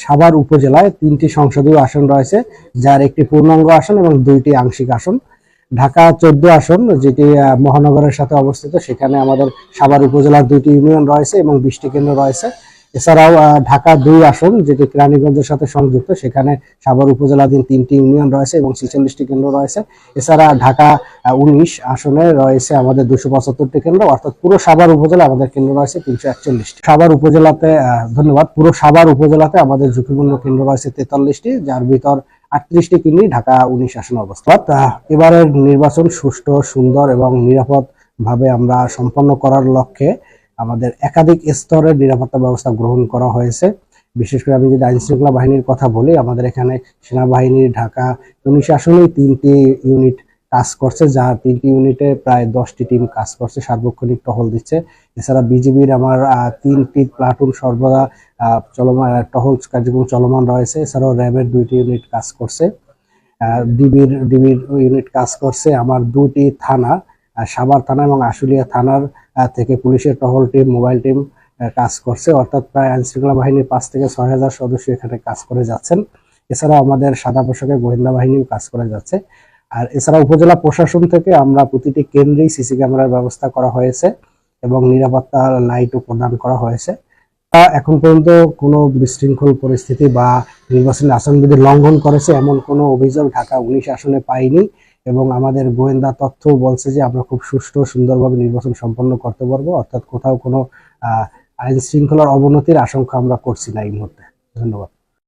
সাভার উপজেলায় 3টি সংসদীয় আসন রয়েছে, যার একটি পূর্ণাঙ্গ আসন এবং 2টি আংশিক আসন। ঢাকা 14 আসন, যেটি মহানগরের সাথে অবস্থিত, সেখানে আমাদের সাভার উপজেলার 2টি ইউনিয়ন রয়েছে এবং 20টি কেন্দ্র রয়েছে। এছাড়াও ঢাকা 2 আসন, যেটি কেরানীগঞ্জের সাথে সংযুক্ত, সেখানে সাভার উপজেলাধীন 3টি ইউনিয়ন রয়েছে এবং 46টি কেন্দ্র রয়েছে। এছাড়া ঢাকা 19 আসনে রয়েছে আমাদের 275টি কেন্দ্র, অর্থাৎ পুরো সাভার উপজেলা আমাদের কেন্দ্র রয়েছে 341টি। সাভার উপজেলাতে ধন্যবাদ। পুরো সাভার উপজেলাতে আমাদের ঝুঁকিপূর্ণ কেন্দ্র রয়েছে 43টি, যার ভিতর 38টি কেন্দ্রই ঢাকা 19 আসনে অবস্থিত। এবারের নির্বাচন সুষ্ঠু, সুন্দর এবং নিরাপদ ভাবে আমরা সম্পন্ন করার লক্ষ্যে আমাদের একাধিক স্তরের নিরাপত্তা ব্যবস্থা গ্রহণ করা হয়েছে। বিশেষ করে আমি যদি আইন শৃঙ্খলা বাহিনীর কথা বলি, আমাদের এখানে সেনাবাহিনীর ঢাকা 19 আসনেই 3টি ইউনিট কাজ করছে, যা 3টি ইউনিটে প্রায় 10টি টিম কাজ করছে, সার্বক্ষণিক টহল দিচ্ছে। এছাড়া বিজিবির আমার 3টি প্লাটুন সর্বদা চলমান টহল কার্যক্রম চলমান রয়েছে। এছাড়াও র্যাবের 2টি ইউনিট কাজ করছে, ডিবির ইউনিট কাজ করছে। আমার 2টি থানা, সাভার থানা এবং আশুলিয়া থানার থেকে পুলিশের টহল টিম, মোবাইল টিম কাজ করছে। অর্থাৎ প্রায় আইন শৃঙ্খলা বাহিনীর 5 থেকে 6,000 সদস্য এখানে কাজ করে যাচ্ছেন। এছাড়াও আমাদের সাদা পোশাকে গোয়েন্দা বাহিনীও কাজ করে যাচ্ছে। আর এছাড়া উপজেলা প্রশাসন থেকে আমরা প্রতিটি কেন্দ্রেই সিসি ক্যামেরার ব্যবস্থা করা হয়েছে এবং নিরাপত্তা লাইটও প্রদান করা হয়েছে। এখন পর্যন্ত কোনো বিশৃঙ্খল পরিস্থিতি বা নির্বাচনী আচরণবিধি লঙ্ঘন করেছে এমন কোনো অভিযোগ ঢাকা 19 আসনে পাইনি, এবং আমাদের গোয়েন্দা তথ্য বলছে যে আমরা খুব সুষ্ঠু সুন্দরভাবে নির্বাচন সম্পন্ন করতে পারবো। অর্থাৎ কোথাও কোনো আইন শৃঙ্খলার অবনতির আশঙ্কা আমরা করছি না এই মুহূর্তে। ধন্যবাদ।